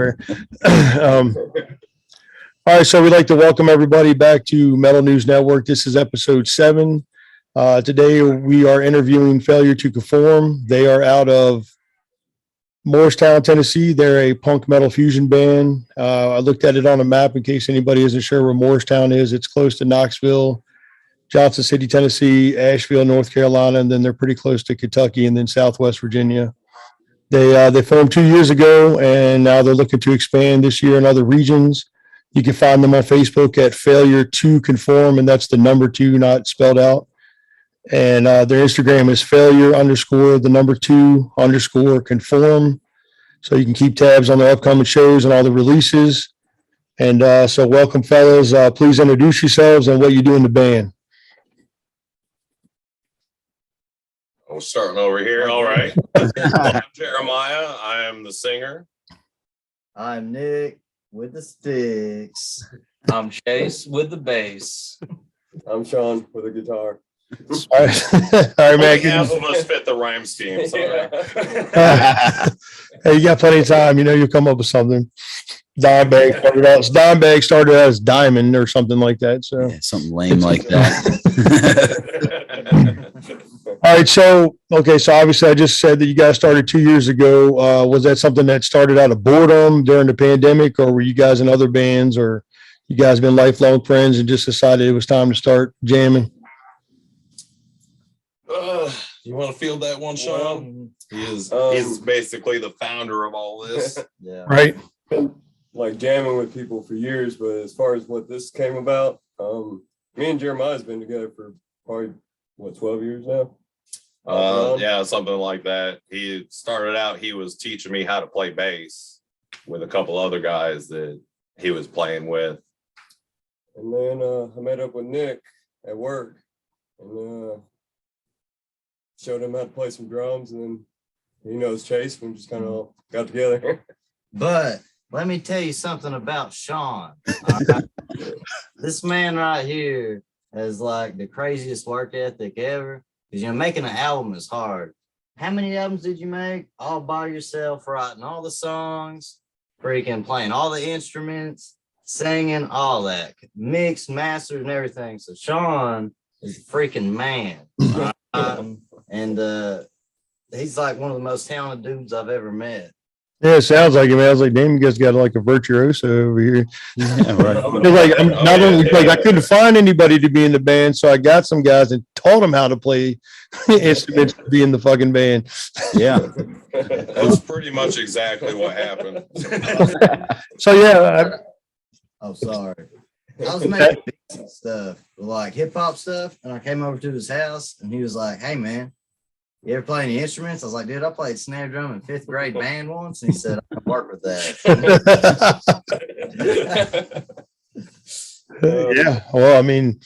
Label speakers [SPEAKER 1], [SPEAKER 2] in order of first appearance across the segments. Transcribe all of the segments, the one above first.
[SPEAKER 1] Um, all right, so we'd like to welcome everybody back to Metal News Network. This is episode 7. Today we are interviewing Failure to Conform. They are out of Morristown, Tennessee. They're a punk metal fusion band. I looked at it on a map in case anybody isn't sure where Morristown is. It's close to Knoxville, Johnson City, Tennessee, Asheville, North Carolina, and then they're pretty close to Kentucky and then Southwest Virginia. They formed 2 years ago, and now they're looking to expand this year in other regions. You can find them on Facebook at Failure to Conform, and that's the number 2, not spelled out. And their Instagram is failure_2_conform. So you can keep tabs on their upcoming shows and all the releases. And so welcome, fellas. Please introduce yourselves and what you do in the band.
[SPEAKER 2] We're starting over here. All right. I'm Jeremiah. I am the singer.
[SPEAKER 3] I'm Nick with the sticks.
[SPEAKER 4] I'm Chase with the bass.
[SPEAKER 5] I'm Sean with the guitar.
[SPEAKER 1] All right, man.
[SPEAKER 2] Half of us fit the rhyme scheme. Sorry.
[SPEAKER 1] Hey, you got plenty of time. You know, you'll come up with something. Dimebag started out as Diamond or something like that. So
[SPEAKER 6] yeah, something lame like that.
[SPEAKER 1] All right. So obviously I just said that you guys started 2 years ago. Was that something that started out of boredom during the pandemic, or were you guys in other bands, or you guys been lifelong friends and just decided it was time to start jamming?
[SPEAKER 2] You want to field that one, Sean? He's basically the founder of all this.
[SPEAKER 3] Yeah.
[SPEAKER 1] Right.
[SPEAKER 5] Been like jamming with people for years, but as far as what this came about, me and Jeremiah's been together for probably 12 years now.
[SPEAKER 2] Yeah, something like that. He started out, he was teaching me how to play bass with a couple other guys that he was playing with.
[SPEAKER 5] And then I met up with Nick at work and showed him how to play some drums, and then he knows Chase, and we just kind of got together.
[SPEAKER 3] But let me tell you something about Sean. This man right here has like the craziest work ethic ever. Because, making an album is hard. How many albums did you make? All by yourself, writing all the songs, freaking playing all the instruments, singing, all that. Mixed, mastered, and everything. So Sean is a freaking man. And he's like one of the most talented dudes I've ever met.
[SPEAKER 1] Yeah, it sounds like it, man. I was like, damn, you guys got like a virtuoso over here.
[SPEAKER 6] Yeah, right.
[SPEAKER 1] I couldn't find anybody to be in the band, so I got some guys and taught them how to play instruments to be in the fucking band.
[SPEAKER 6] Yeah.
[SPEAKER 2] That's pretty much exactly what happened.
[SPEAKER 1] So yeah.
[SPEAKER 3] Oh, sorry. I was making beats and stuff, like hip hop stuff, and I came over to his house, and he was like, "Hey, man, you ever play any instruments?" I was like, "Dude, I played snare drum in 5th grade band once." And he said, "I can work with that."
[SPEAKER 1] Yeah. Well, I mean,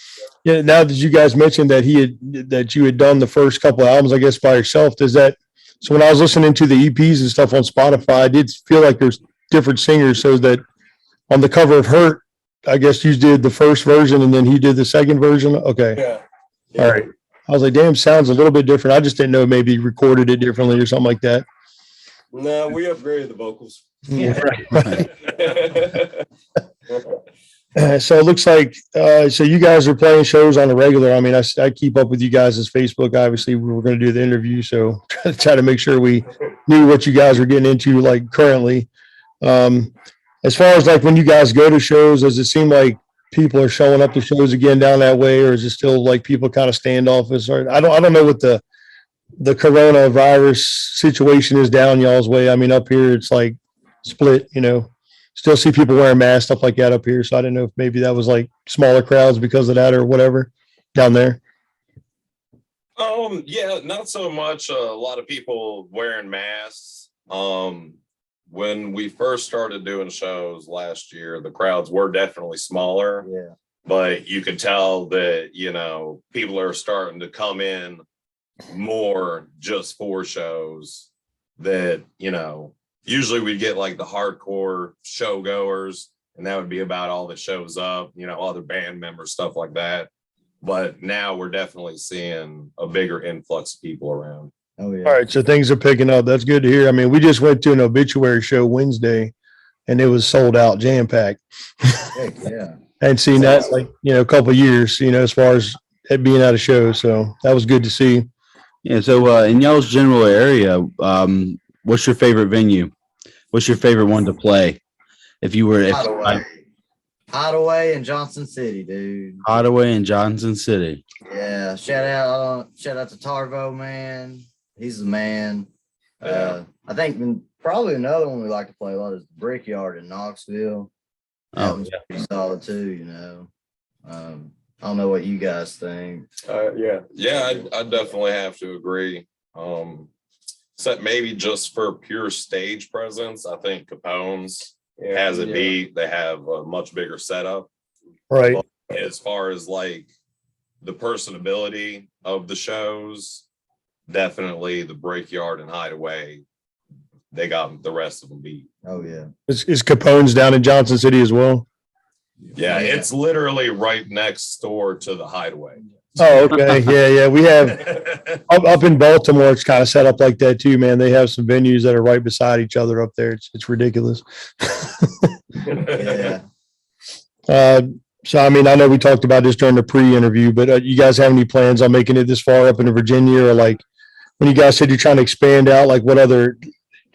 [SPEAKER 1] yeah. Now that you guys mentioned that you had done the first couple of albums, I guess by yourself, so when I was listening to the EPs and stuff on Spotify, I did feel like there's different singers. So that on the cover of Hurt, I guess you did the first version and then he did the second version. Okay.
[SPEAKER 5] Yeah.
[SPEAKER 1] All right. I was like, damn, sounds a little bit different. I just didn't know, maybe recorded it differently or something like that.
[SPEAKER 5] No, we upgraded the vocals.
[SPEAKER 1] Yeah. So it looks like, so you guys are playing shows on a regular. I mean, I keep up with you guys' Facebook. Obviously, we were going to do the interview, so try to make sure we knew what you guys were getting into, like currently. As far as like when you guys go to shows, does it seem like people are showing up to shows again down that way, or is it still like people kind of standoffish? Or I don't know what the coronavirus situation is down y'all's way. I mean, up here it's like split, still see people wearing masks, stuff like that up here. So I didn't know if maybe that was like smaller crowds because of that or whatever down there.
[SPEAKER 2] Yeah, not so much. A lot of people wearing masks. When we first started doing shows last year, the crowds were definitely smaller.
[SPEAKER 3] Yeah.
[SPEAKER 2] But you could tell that, people are starting to come in more just for shows that, usually we get like the hardcore show goers, and that would be about all that shows up, other band members, stuff like that. But now we're definitely seeing a bigger influx of people around.
[SPEAKER 3] Oh, yeah.
[SPEAKER 1] All right. So things are picking up. That's good to hear. I mean, we just went to an obituary show Wednesday and it was sold out, jam packed.
[SPEAKER 3] Heck, yeah.
[SPEAKER 1] I hadn't seen that like, a couple of years, as far as it being at a show. So that was good to see.
[SPEAKER 6] Yeah. So in y'all's general area, what's your favorite venue? What's your favorite one to play? If you were
[SPEAKER 3] Hideaway in Johnson City, dude.
[SPEAKER 6] Ottawa and Johnson City.
[SPEAKER 3] Yeah. Shout out to Tarvo, man. He's the man. I think probably another one we like to play a lot is the Brickyard in Knoxville. That
[SPEAKER 6] Oh,
[SPEAKER 3] one's pretty solid too, I don't know what you guys think.
[SPEAKER 5] Yeah.
[SPEAKER 2] Yeah, I definitely have to agree. Except maybe just for pure stage presence, I think Capone's has a beat. They have a much bigger setup.
[SPEAKER 1] Right.
[SPEAKER 2] But as far as like the personability of the shows, definitely the Breakyard and Hideaway, they got the rest of them beat.
[SPEAKER 3] Oh yeah.
[SPEAKER 1] Is Capone's down in Johnson City as well?
[SPEAKER 2] Yeah, it's literally right next door to the Hideaway.
[SPEAKER 1] Oh, okay. Yeah. We have up in Baltimore, it's kind of set up like that too, man. They have some venues that are right beside each other up there. It's ridiculous.
[SPEAKER 3] Yeah.
[SPEAKER 1] So, I mean, I know we talked about this during the pre-interview, but you guys have any plans on making it this far up into Virginia, or like when you guys said you're trying to expand out, like what other,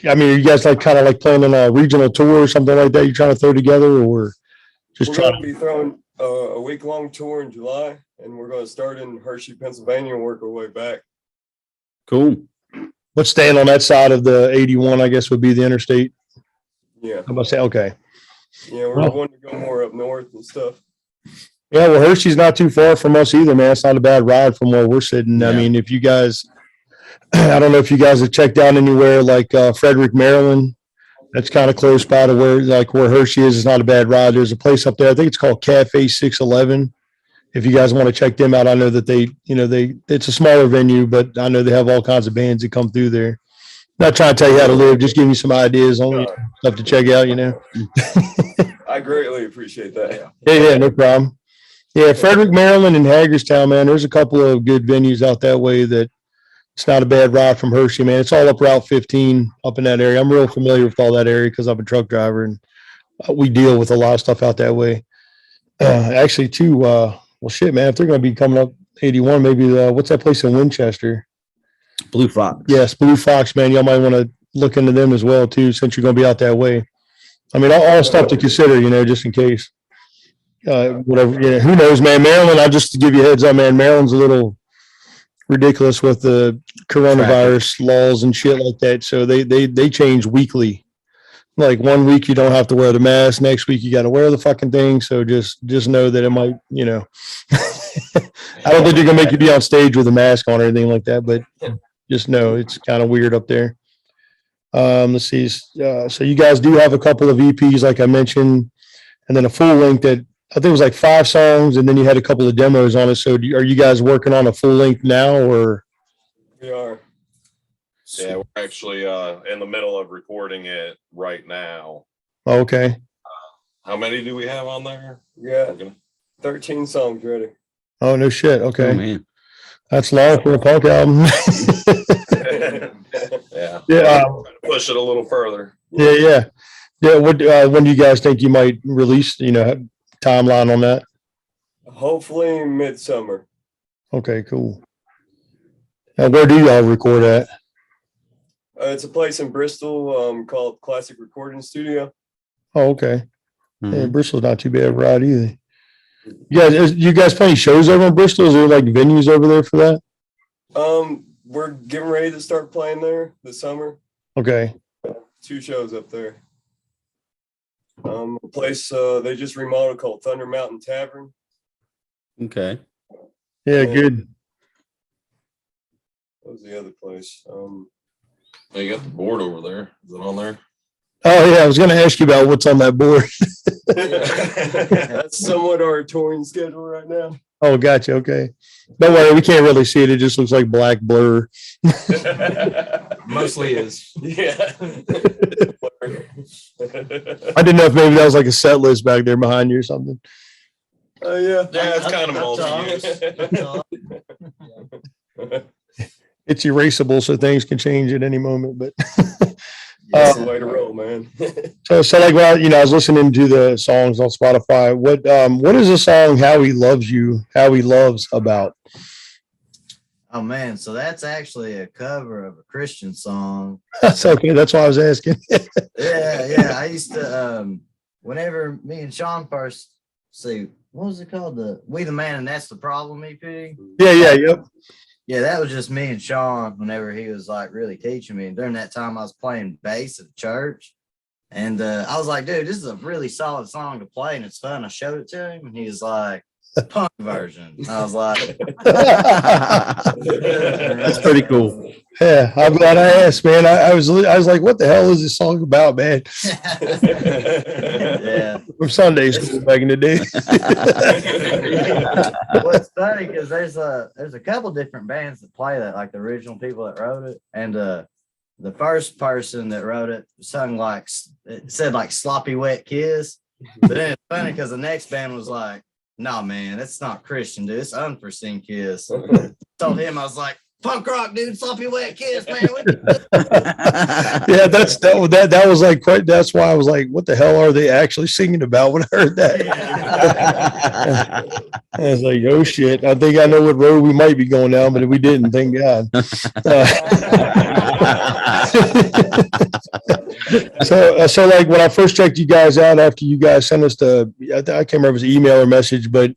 [SPEAKER 1] I mean, are you guys like kind of like planning a regional tour or something like that you're trying to throw together, or just
[SPEAKER 5] We're
[SPEAKER 1] trying
[SPEAKER 5] going to be throwing a week-long tour in July, and we're going to start in Hershey, Pennsylvania, and work our way back.
[SPEAKER 6] Cool.
[SPEAKER 1] what's staying on that side of the 81, I guess would be the interstate?
[SPEAKER 5] Yeah.
[SPEAKER 1] I'm about to say, okay.
[SPEAKER 5] Yeah, we're
[SPEAKER 1] Well-
[SPEAKER 5] wanting to go more up north and stuff.
[SPEAKER 1] Yeah, well, Hershey's not too far from us either, man. It's not a bad ride from where we're sitting. I
[SPEAKER 6] Yeah.
[SPEAKER 1] mean, if you guys, I don't know if you guys have checked out anywhere like Frederick, Maryland. That's kind of close by to where Hershey is. It's not a bad ride. There's a place up there. I think it's called Cafe 611. If you guys want to check them out, I know that it's a smaller venue, but I know they have all kinds of bands that come through there. Not trying to tell you how to live, just giving you some ideas on stuff to check out,
[SPEAKER 5] I greatly appreciate that.
[SPEAKER 1] Yeah, no problem. Yeah, Frederick, Maryland and Hagerstown, man, there's a couple of good venues out that way that it's not a bad ride from Hershey, man. It's all up Route 15 up in that area. I'm real familiar with all that area because I'm a truck driver and we deal with a lot of stuff out that way. Actually, too, well, shit, man, if they're going to be coming up 81, maybe what's that place in Winchester?
[SPEAKER 6] Blue Fox.
[SPEAKER 1] Yes, Blue Fox, man. Y'all might want to look into them as well, too, since you're going to be out that way. I mean, all stuff to consider, just in case. Whatever, who knows, man. Maryland, just to give you a heads up, man, Maryland's a little ridiculous with the coronavirus laws and shit like that. So they change weekly. Like 1 week you don't have to wear the mask, next week you got to wear the fucking thing. So just know that it might, I don't think they're gonna make you be on stage with a mask on or anything like that, but just know it's kind of weird up there. Let's see. So you guys do have a couple of EPs, like I mentioned, and then a full length that I think it was like 5 songs, and then you had a couple of demos on it. So are you guys working on a full length now, or?
[SPEAKER 5] We are.
[SPEAKER 2] Yeah, we're actually in the middle of recording it right now.
[SPEAKER 1] Oh, okay.
[SPEAKER 2] How many do we have on there?
[SPEAKER 5] We got 13 songs ready.
[SPEAKER 1] Oh, no shit.
[SPEAKER 6] Oh,
[SPEAKER 1] Okay.
[SPEAKER 6] man.
[SPEAKER 1] That's long for a punk album.
[SPEAKER 2] Yeah.
[SPEAKER 1] Yeah.
[SPEAKER 2] Trying to push it a little further.
[SPEAKER 1] Yeah. What, when do you guys think you might release, have timeline on that?
[SPEAKER 5] Hopefully midsummer.
[SPEAKER 1] Okay, cool. Where do y'all record at?
[SPEAKER 5] It's a place in Bristol called Classic Recording Studio.
[SPEAKER 1] Oh, okay. Yeah,
[SPEAKER 6] Mhm.
[SPEAKER 1] Bristol's not too bad ride either. You guys play any shows over in Bristol? Is there like venues over there for that?
[SPEAKER 5] We're getting ready to start playing there this summer.
[SPEAKER 1] Okay.
[SPEAKER 5] 2 shows up there. A place they just remodeled called Thunder Mountain Tavern.
[SPEAKER 6] Okay.
[SPEAKER 1] Yeah, good.
[SPEAKER 5] What was the other place?
[SPEAKER 2] Oh, you got the board over there. Is it on there?
[SPEAKER 1] Oh yeah, I was gonna ask you about what's on that board.
[SPEAKER 5] That's somewhat our touring schedule right now.
[SPEAKER 1] Oh, gotcha. Okay. Don't worry, we can't really see it. It just looks like black blur.
[SPEAKER 4] Mostly is.
[SPEAKER 5] Yeah.
[SPEAKER 1] I didn't know if maybe that was like a set list back there behind you or something.
[SPEAKER 5] Oh yeah.
[SPEAKER 2] Yeah, it's kind of
[SPEAKER 3] Up
[SPEAKER 2] multi-use.
[SPEAKER 1] It's erasable, so things can change at any moment. But
[SPEAKER 5] That's the way to roll, man.
[SPEAKER 1] So like when I was listening to the songs on Spotify, what is the song How He Loves You, How He Loves about?
[SPEAKER 3] Oh man, so that's actually a cover of a Christian song.
[SPEAKER 1] That's okay. That's why I was asking.
[SPEAKER 3] Yeah. I used to whenever me and Sean first what was it called? The We the Man and That's the Problem EP.
[SPEAKER 1] Yep.
[SPEAKER 3] Yeah, that was just me and Sean whenever he was like really teaching me. And during that time I was playing bass at church. And I was like, dude, this is a really solid song to play and it's fun. I showed it to him and he was like, punk version. I was like,
[SPEAKER 6] That's pretty cool.
[SPEAKER 1] Yeah, I'm glad I asked, man. I was like, what the hell is this song about, man?
[SPEAKER 3] yeah.
[SPEAKER 1] From Sunday school back in the day.
[SPEAKER 3] What's funny because there's a couple different bands that play that, like the original people that wrote it, and the first person that wrote it sung it said like sloppy wet kiss, but then it's funny because the next band was like, nah man, that's not Christian, dude, it's unforeseen kiss. Told him I was like, punk rock, dude, sloppy wet kiss, man.
[SPEAKER 1] Yeah, that was like quite. That's why I was like, what the hell are they actually singing about when I heard that? I was like, oh shit, I think I know what road we might be going down, but we didn't, thank God. So like when I first checked you guys out after you guys sent us I can't remember if it was an email or message, but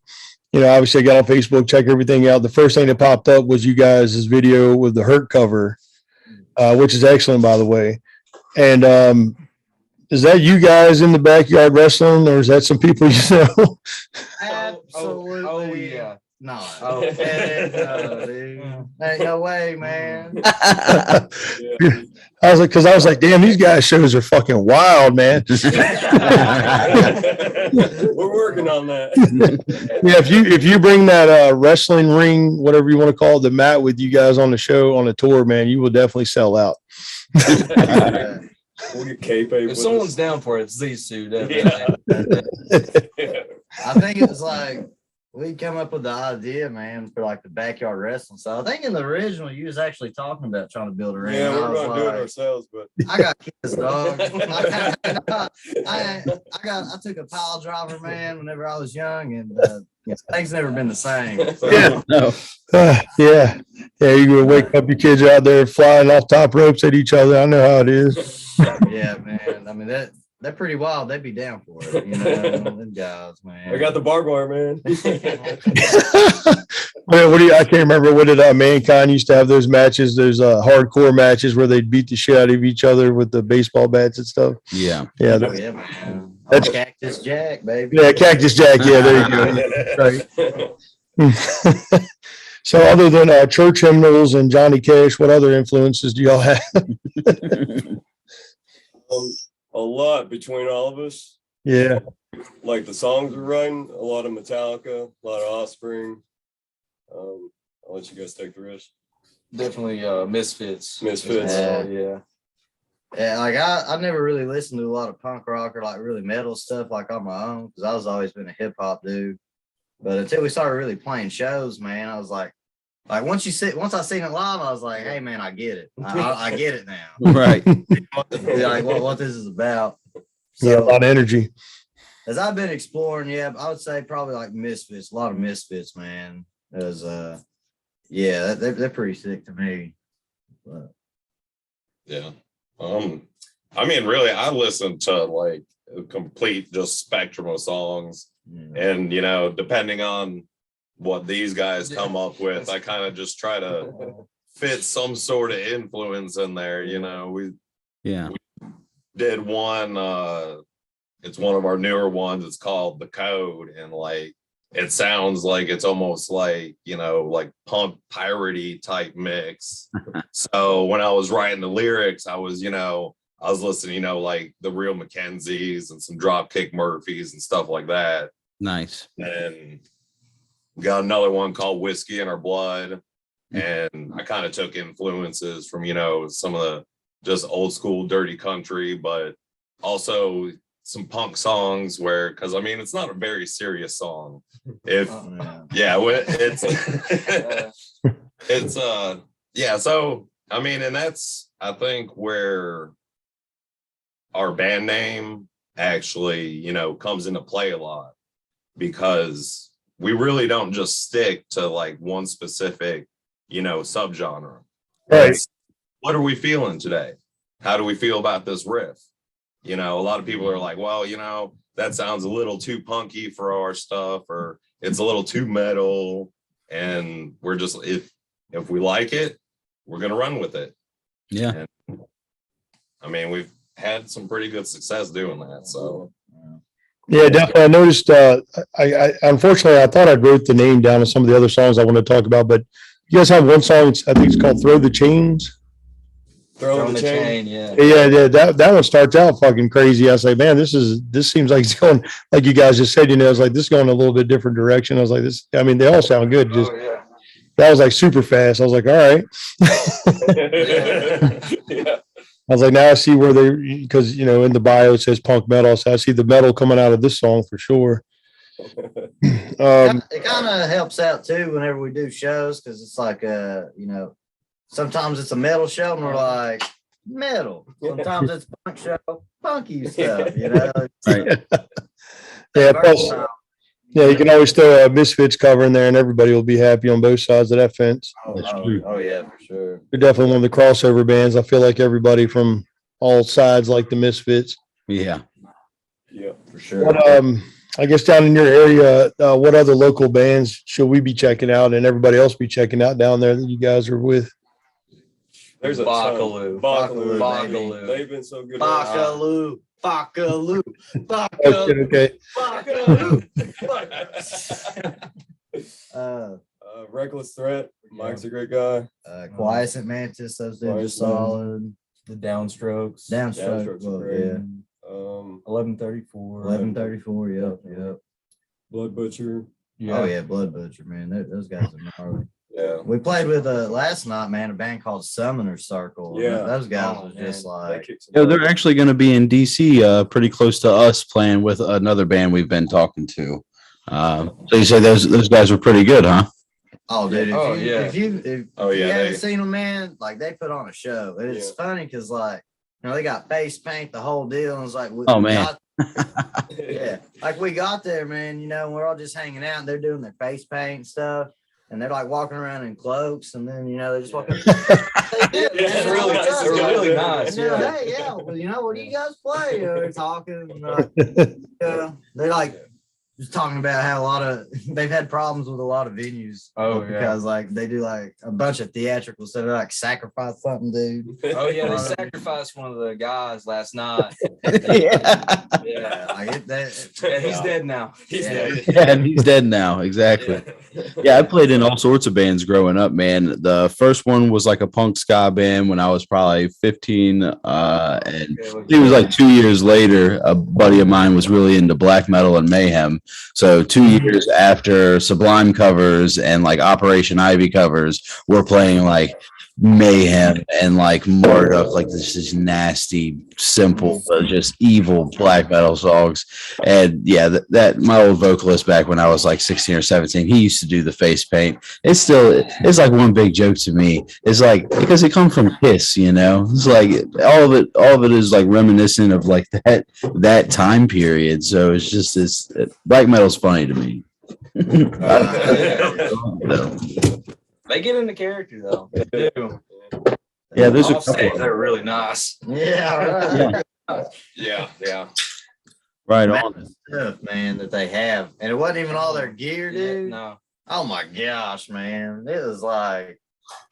[SPEAKER 1] obviously I got on Facebook, check everything out. The first thing that popped up was you guys' video with the Hurt cover, which is excellent, by the way. And is that you guys in the backyard wrestling, or is that some people you know?
[SPEAKER 3] Absolutely.
[SPEAKER 4] Oh yeah.
[SPEAKER 3] No.
[SPEAKER 4] Oh.
[SPEAKER 3] No, dude. Ain't no way, man.
[SPEAKER 1] I was like, damn, these guys' shows are fucking wild, man.
[SPEAKER 5] We're working on that.
[SPEAKER 1] Yeah, if you bring that wrestling ring, whatever you want to call it, the mat with you guys on the show on the tour, man, you will definitely sell out.
[SPEAKER 3] Yeah.
[SPEAKER 5] We'll get kayfabe
[SPEAKER 4] If
[SPEAKER 5] with
[SPEAKER 4] someone's
[SPEAKER 5] us.
[SPEAKER 4] down for it, it's these two. Definitely.
[SPEAKER 3] I think it was like we come up with the idea, man, for like the backyard wrestling. So I think in the original you was actually talking about trying to build a ring.
[SPEAKER 5] Yeah,
[SPEAKER 3] I
[SPEAKER 5] we're
[SPEAKER 3] was
[SPEAKER 5] gonna do it
[SPEAKER 3] like,
[SPEAKER 5] ourselves, but
[SPEAKER 3] I got kids, dog. I took a pile driver, man, whenever I was young, and things never been the same.
[SPEAKER 1] Yeah.
[SPEAKER 6] No.
[SPEAKER 1] Yeah. You're gonna wake up your kids out there flying off top ropes at each other. I know how it is.
[SPEAKER 3] Yeah, man. I mean they're pretty wild. They'd be down for it, them guys, man.
[SPEAKER 5] I got the barbed wire, man.
[SPEAKER 1] I can't remember. What did Mankind used to have those matches, those hardcore matches where they'd beat the shit out of each other with the baseball bats and stuff.
[SPEAKER 6] Yeah.
[SPEAKER 1] Yeah.
[SPEAKER 3] Oh, yeah, man.
[SPEAKER 1] That's-
[SPEAKER 3] Cactus Jack, baby.
[SPEAKER 1] Yeah, Cactus Jack. Yeah, there you go. Right. So other than church hymnals and Johnny Cash, what other influences do y'all have?
[SPEAKER 5] A lot between all of us.
[SPEAKER 1] Yeah.
[SPEAKER 5] Like the songs we're writing, a lot of Metallica, a lot of Offspring. I'll let you guys take the rest.
[SPEAKER 4] Definitely Misfits.
[SPEAKER 5] Misfits.
[SPEAKER 4] Yeah.
[SPEAKER 3] Yeah, like I never really listened to a lot of punk rock or like really metal stuff like on my own because I was always been a hip hop dude. But until we started really playing shows, man, I was like once I seen it live, I was like, hey man, I get it. I get it now.
[SPEAKER 6] Right.
[SPEAKER 3] Like what this is about.
[SPEAKER 1] Yeah, a
[SPEAKER 3] So
[SPEAKER 1] lot of energy.
[SPEAKER 3] as I've been exploring, yeah, I would say probably like Misfits, a lot of Misfits, man. As yeah, they're pretty sick to me. But
[SPEAKER 2] Yeah. I mean, really, I listen to like a complete just spectrum of songs. And, depending on what these guys come up with, I kind of just try to fit some sort of influence in there. We did one, it's one of our newer ones. It's called The Code. And like, it sounds like it's almost like, like punk piratey type mix. So when I was writing the lyrics, I was listening, like the Real Mackenzies and some Dropkick Murphys and stuff like that.
[SPEAKER 6] Nice.
[SPEAKER 2] And we got another one called Whiskey in Our Blood. And I kind of took influences from, some of the just old school dirty country, but also some punk songs because it's not a very serious song. It's so and that's I think where our band name actually, you know, comes into play a lot because we really don't just stick to like one specific, you know, subgenre.
[SPEAKER 1] Right.
[SPEAKER 2] It's, what are we feeling today? How do we feel about this riff? You know, a lot of people are like, well, you know, that sounds a little too punky for our stuff, or it's a little too metal. And we're just, if we like it, we're going to run with it.
[SPEAKER 6] Yeah.
[SPEAKER 2] And, I mean, we've had some pretty good success doing that. So
[SPEAKER 1] Yeah, definitely. I noticed, I unfortunately, I thought I wrote the name down of some of the other songs I want to talk about, but you guys have one song, I think it's called Throw the Chains.
[SPEAKER 5] Throwing the chain.
[SPEAKER 4] Yeah.
[SPEAKER 1] Yeah, that one starts out fucking crazy. I was like, man, this seems like it's going, like you guys just said, you know, it's like this is going a little bit different direction. I was like, this, I mean, they all sound good. Just,
[SPEAKER 4] Oh, yeah.
[SPEAKER 1] that was like super fast. I was like, all right.
[SPEAKER 2] yeah.
[SPEAKER 1] I was like, now I see where they, because, you know, in the bio it says punk metal. So I see the metal coming out of this song for sure.
[SPEAKER 3] It kind of helps out too whenever we do shows because it's like you know, sometimes it's a metal show and we're like metal. Sometimes it's a punk show, punky stuff. You know.
[SPEAKER 6] Right.
[SPEAKER 1] Yeah, plus, yeah, you can always throw a Misfits cover in there and everybody will be happy on both sides of that fence.
[SPEAKER 6] That's true.
[SPEAKER 3] Oh yeah, for sure.
[SPEAKER 1] They're definitely one of the crossover bands. I feel like everybody from all sides like the Misfits.
[SPEAKER 6] Yeah.
[SPEAKER 5] Yeah.
[SPEAKER 3] For sure.
[SPEAKER 1] But I guess down in your area, what other local bands should we be checking out and everybody else be checking out down there that you guys are with?
[SPEAKER 5] There's a
[SPEAKER 4] Bakaloo.
[SPEAKER 5] Bakaloo.
[SPEAKER 4] Bakaloo.
[SPEAKER 5] They've been so good.
[SPEAKER 3] Bakaloo, Bakaloo,
[SPEAKER 1] Oh, shit, okay.
[SPEAKER 5] Reckless Threat. Mike's a great guy.
[SPEAKER 3] Quiescent Mantis, those dudes are
[SPEAKER 5] Quiescent.
[SPEAKER 3] solid.
[SPEAKER 4] The Downstrokes.
[SPEAKER 3] Downstroke,
[SPEAKER 5] Downstrokes are
[SPEAKER 3] well,
[SPEAKER 5] great.
[SPEAKER 3] yeah.
[SPEAKER 4] 1134.
[SPEAKER 3] 1134, yep.
[SPEAKER 5] Blood Butcher.
[SPEAKER 3] Oh yeah, Blood Butcher, man. Those guys are gnarly.
[SPEAKER 5] Yeah.
[SPEAKER 3] We played with last night, man, a band called Summoner Circle.
[SPEAKER 5] Yeah.
[SPEAKER 3] Those guys
[SPEAKER 4] Oh,
[SPEAKER 3] was just
[SPEAKER 5] They
[SPEAKER 3] like,
[SPEAKER 5] kick some
[SPEAKER 6] Yeah, they're
[SPEAKER 5] butt.
[SPEAKER 6] actually going to be in DC, pretty close to us, playing with another band we've been talking to. So you say those guys were pretty good, huh?
[SPEAKER 3] oh, dude, if
[SPEAKER 4] Oh,
[SPEAKER 3] you
[SPEAKER 4] yeah.
[SPEAKER 3] if you
[SPEAKER 2] Oh,
[SPEAKER 3] if you
[SPEAKER 2] yeah,
[SPEAKER 3] haven't
[SPEAKER 2] they-
[SPEAKER 3] seen them, man, like they put on a show. And it's
[SPEAKER 5] Yeah.
[SPEAKER 3] funny because like, you know, they got face paint, the whole deal. And it's like,
[SPEAKER 6] Oh, man.
[SPEAKER 3] Yeah, like we got there, man. You know, we're all just hanging out. And they're doing their face paint and stuff, and they're like walking around in cloaks, and then you know they just walk up. They did,
[SPEAKER 5] Yeah,
[SPEAKER 3] man.
[SPEAKER 5] it's really
[SPEAKER 3] All
[SPEAKER 5] nice.
[SPEAKER 3] the
[SPEAKER 5] It's
[SPEAKER 3] time.
[SPEAKER 5] really
[SPEAKER 4] nice,
[SPEAKER 3] And they're
[SPEAKER 4] yeah.
[SPEAKER 3] like, hey, yeah, well, you know, what do you guys play? They're talking. They're like just talking about how a lot of they've had problems with a lot of venues.
[SPEAKER 4] Oh, yeah.
[SPEAKER 3] because like they do like a bunch of theatrical stuff. They like sacrifice something, dude.
[SPEAKER 4] Oh, yeah. They sacrificed one of the guys last night.
[SPEAKER 6] Yeah.
[SPEAKER 4] Yeah.
[SPEAKER 3] Like that.
[SPEAKER 4] Yeah, he's dead now. He's
[SPEAKER 3] Yeah.
[SPEAKER 4] dead.
[SPEAKER 6] Yeah, and he's dead now. Exactly. Yeah, I played in all sorts of bands growing up, man. The first one was like a punk ska band when I was probably 15. And it was like 2 years later, a buddy of mine was really into black metal and mayhem. So 2 years after Sublime covers and like Operation Ivy covers, we're playing like mayhem and like Marduk, like this is nasty, simple, just evil black metal songs. And yeah, that my old vocalist back when I was like 16 or 17, he used to do the face paint. It's like one big joke to me. It's like because it comes from Kiss, you know. It's like all of it is like reminiscent of like that time period. So it's just this black metal's funny to me.
[SPEAKER 4] They get into character though. They do.
[SPEAKER 6] Yeah, there's a
[SPEAKER 4] Off stage,
[SPEAKER 6] couple.
[SPEAKER 4] they're really nice.
[SPEAKER 3] Yeah, right.
[SPEAKER 2] Yeah.
[SPEAKER 6] Right on.
[SPEAKER 3] Stuff, man, that they have, and it wasn't even all their gear, dude.
[SPEAKER 4] No.
[SPEAKER 3] Oh my gosh, man, it was like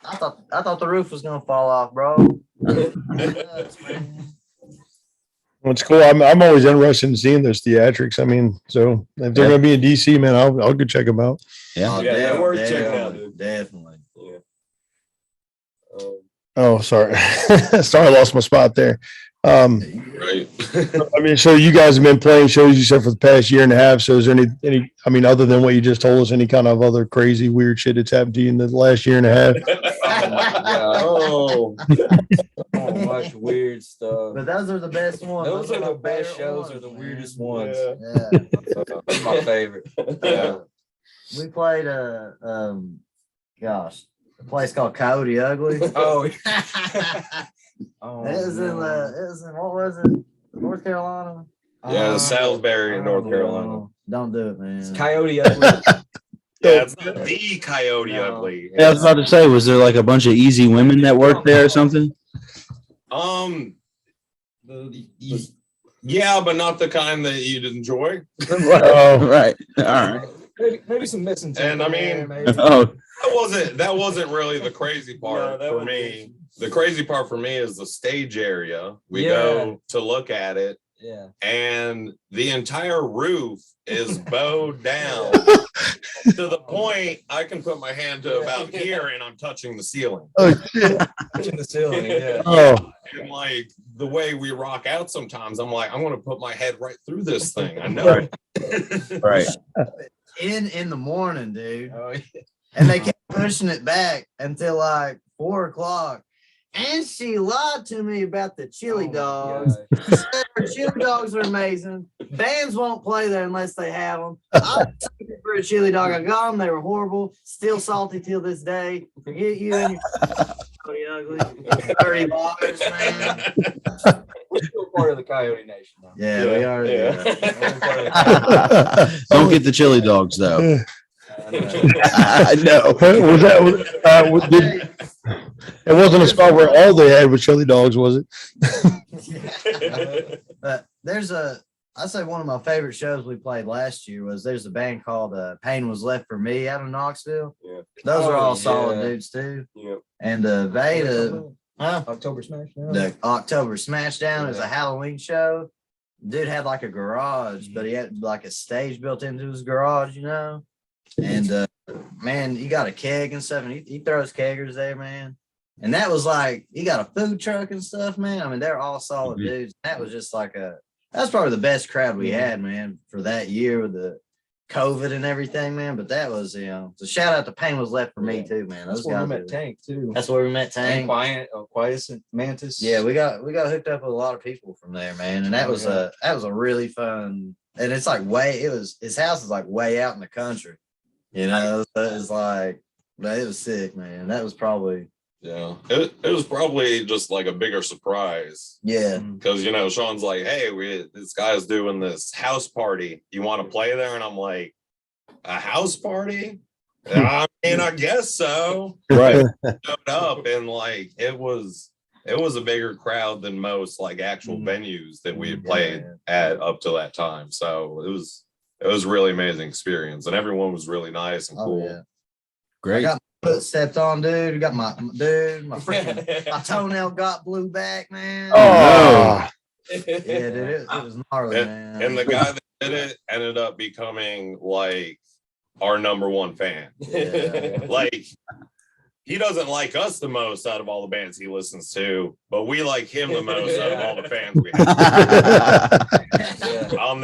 [SPEAKER 3] I thought the roof was gonna fall off, bro. Nuts, man.
[SPEAKER 1] It's cool. I'm always interested in seeing those theatrics. I mean, so if they're
[SPEAKER 6] Yeah.
[SPEAKER 1] going to be in DC, man, I'll go check them out.
[SPEAKER 6] Yeah.
[SPEAKER 3] Oh,
[SPEAKER 5] Yeah, they're worth checking out,
[SPEAKER 3] definitely,
[SPEAKER 5] dude.
[SPEAKER 3] definitely.
[SPEAKER 5] Yeah.
[SPEAKER 1] Oh, sorry. Sorry, I lost my spot there.
[SPEAKER 2] Right.
[SPEAKER 1] I mean, so you guys have been playing shows, you said, for the past year and a half. So is there any, I mean, other than what you just told us, any kind of other crazy, weird shit that's happened to you in the last year and a half?
[SPEAKER 5] Oh,
[SPEAKER 4] So much weird stuff.
[SPEAKER 3] But those are the best ones.
[SPEAKER 4] Those are
[SPEAKER 3] my
[SPEAKER 4] the best
[SPEAKER 3] favorite
[SPEAKER 4] shows,
[SPEAKER 3] ones,
[SPEAKER 4] are the
[SPEAKER 3] man.
[SPEAKER 4] weirdest ones.
[SPEAKER 5] yeah.
[SPEAKER 3] Yeah.
[SPEAKER 4] That's my favorite.
[SPEAKER 3] Yeah. We played gosh, a place called Coyote Ugly.
[SPEAKER 4] Oh,
[SPEAKER 3] It
[SPEAKER 4] oh
[SPEAKER 3] was in
[SPEAKER 4] no.
[SPEAKER 3] it was in what was it? North Carolina.
[SPEAKER 2] Yeah, Salisbury in North Carolina.
[SPEAKER 3] Don't do it, man.
[SPEAKER 4] It's Coyote Ugly.
[SPEAKER 2] Yeah, it's not the Coyote
[SPEAKER 3] No.
[SPEAKER 2] Ugly.
[SPEAKER 6] Yeah, I was about to say, was there like a bunch of easy women that worked there or something?
[SPEAKER 2] Yeah, but not the kind that you'd enjoy.
[SPEAKER 1] Oh,
[SPEAKER 6] Right. All right.
[SPEAKER 4] Maybe some missing.
[SPEAKER 2] And I mean-
[SPEAKER 6] Oh,
[SPEAKER 2] That wasn't really the crazy part
[SPEAKER 5] No, that
[SPEAKER 2] for
[SPEAKER 5] wasn't
[SPEAKER 2] me. The crazy part for me is the stage area. We
[SPEAKER 4] Yeah.
[SPEAKER 2] go to look at it,
[SPEAKER 4] Yeah.
[SPEAKER 2] and the entire roof is bowed down to the point I can put my hand to about here and I'm touching the ceiling.
[SPEAKER 1] oh shit.
[SPEAKER 4] Touching the ceiling. Yeah.
[SPEAKER 1] Oh,
[SPEAKER 2] And like the way we rock out sometimes, I'm like, I'm gonna put my head right through this thing. I know it.
[SPEAKER 6] right.
[SPEAKER 3] In the morning, dude.
[SPEAKER 4] Oh, yeah.
[SPEAKER 3] And they kept pushing it back until like 4 o'clock. And she lied to me about the chili dogs. She said her chili dogs are amazing. Bands won't play there unless they have them. I was looking for a chili dog. I got them. They were horrible. Still salty till this day. Forget you and your ugly. Dirty loggers, man.
[SPEAKER 4] We're still part of the Coyote Nation. Though.
[SPEAKER 3] Yeah, we are.
[SPEAKER 2] Yeah.
[SPEAKER 4] We're part of the-
[SPEAKER 6] Don't get the chili dogs though.
[SPEAKER 4] I know.
[SPEAKER 6] I know.
[SPEAKER 1] was it wasn't a spot where all they had was chili dogs, was it?
[SPEAKER 3] But I say one of my favorite shows we played last year was there's a band called Pain Was Left for Me out of Knoxville.
[SPEAKER 5] Yeah.
[SPEAKER 3] Those are all
[SPEAKER 4] Oh,
[SPEAKER 3] solid
[SPEAKER 4] yeah.
[SPEAKER 3] dudes too.
[SPEAKER 5] Yep.
[SPEAKER 3] And Veda,
[SPEAKER 4] October Smash.
[SPEAKER 3] the October Smashdown is a Halloween show. Dude had like a garage, but he had like a stage built into his garage, you know. And man, he got a keg and stuff, and he throws keggers there, man. And that was like, he got a food truck and stuff, man. I mean, they're all solid
[SPEAKER 6] Mhm.
[SPEAKER 3] dudes. That was just like that's probably the best crowd we had, man, for that year with the COVID and everything, man. But that was, so shout out to Pain Was Left for Me too, man.
[SPEAKER 4] That's
[SPEAKER 3] Those
[SPEAKER 4] where we
[SPEAKER 3] guys.
[SPEAKER 4] met Tank too.
[SPEAKER 3] That's where we met
[SPEAKER 4] Tank,
[SPEAKER 3] Tank.
[SPEAKER 4] Quiet, Mantis.
[SPEAKER 3] Yeah, we got hooked up with a lot of people from there, man. And that was a really fun. And it's like his house is like way out in the country. You know, so it's like, but it was sick, man. That was probably,
[SPEAKER 2] Yeah, it was probably just like a bigger surprise
[SPEAKER 3] yeah.
[SPEAKER 2] because Sean's like, "Hey, this guy's doing this house party. You want to play there?" And I'm like, "A house party? I mean, I guess so."
[SPEAKER 6] Right.
[SPEAKER 2] Showed up and like it was a bigger crowd than most like actual venues that we had played at up to that time. So it was a really amazing experience, and everyone was really nice and cool.
[SPEAKER 3] Oh, yeah. I
[SPEAKER 6] Great.
[SPEAKER 3] got my foot stepped on, dude. Got my freaking, my toenail got blew back, man.
[SPEAKER 1] Oh,
[SPEAKER 3] Yeah, dude, it was gnarly, man.
[SPEAKER 2] And the guy that did it ended up becoming like our number one fan.
[SPEAKER 3] Yeah.
[SPEAKER 2] Like he doesn't like us the most out of all the bands he listens to, but we like him the most out of all the fans we have. On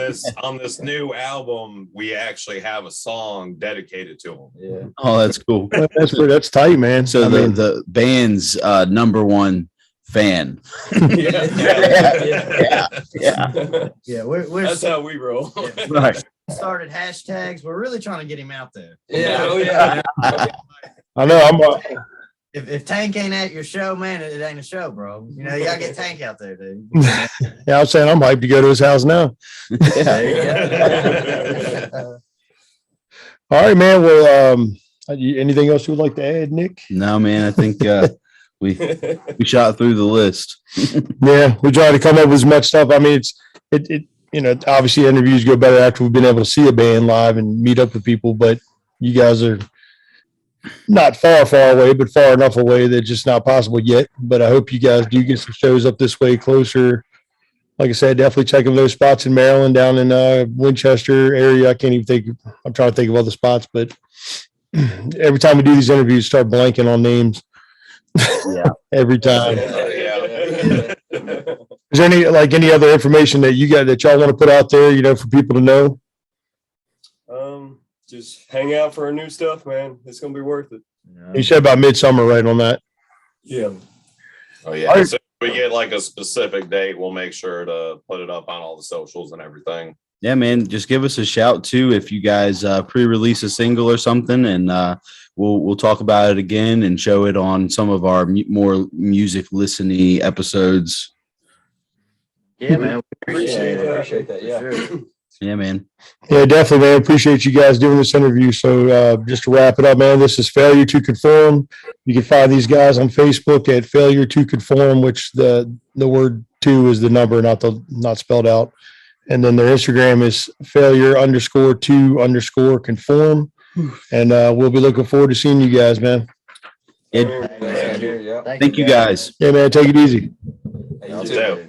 [SPEAKER 2] this new album, we actually have a song dedicated to him.
[SPEAKER 4] Yeah.
[SPEAKER 6] Oh, that's cool.
[SPEAKER 1] that's tight, man.
[SPEAKER 6] So
[SPEAKER 1] I mean,
[SPEAKER 6] the band's number one fan.
[SPEAKER 2] Yeah.
[SPEAKER 3] Yeah, we're
[SPEAKER 5] That's how we roll.
[SPEAKER 6] Right.
[SPEAKER 3] started hashtags. We're really trying to get him out there.
[SPEAKER 4] Yeah. Oh yeah.
[SPEAKER 1] I know I'm
[SPEAKER 3] If Tank ain't at your show, man, it ain't a show, bro. You know, you gotta get Tank out there, dude.
[SPEAKER 1] yeah, I'm saying I'm hyped to go to his house now.
[SPEAKER 3] There you go.
[SPEAKER 1] All right, man. Well, anything else you would like to add, Nick?
[SPEAKER 6] No, man, I think we shot through the list.
[SPEAKER 1] Yeah, we try to come up with as much stuff. I mean, obviously interviews go better after we've been able to see a band live and meet up with people, but you guys are not far away, but far enough away that it's just not possible yet. But I hope you guys do get some shows up this way closer. Like I said, definitely checking those spots in Maryland, down in Winchester area. I can't even think. I'm trying to think of other spots, but every time we do these interviews, start blanking on names.
[SPEAKER 6] Yeah.
[SPEAKER 1] Every time.
[SPEAKER 2] Yeah.
[SPEAKER 1] Is there any other information that you got that y'all want to put out there, for people to know?
[SPEAKER 5] Just hang out for our new stuff, man. It's gonna be worth it.
[SPEAKER 1] You said about midsummer, right on that.
[SPEAKER 5] Yeah.
[SPEAKER 2] Oh yeah. So if we get like a specific date, we'll make sure to put it up on all the socials and everything.
[SPEAKER 6] Yeah, man, just give us a shout too if you guys pre-release a single or something, and we'll talk about it again and show it on some of our more music listening episodes.
[SPEAKER 3] Yeah, man. We appreciate it.
[SPEAKER 4] Appreciate that, yeah.
[SPEAKER 3] For sure.
[SPEAKER 6] Yeah, man.
[SPEAKER 1] Yeah, definitely, man. Appreciate you guys doing this interview. So just to wrap it up, man, this is Failure to Conform. You can find these guys on Facebook at Failure to Conform, which the word two is the number, not spelled out. And then their Instagram is failure_to_conform. And we'll be looking forward to seeing you guys, man.
[SPEAKER 6] Yeah,
[SPEAKER 4] Yeah.
[SPEAKER 6] thank you guys.
[SPEAKER 1] Yeah, man. Take it easy.
[SPEAKER 4] Hey, you
[SPEAKER 2] You
[SPEAKER 4] too.
[SPEAKER 2] too.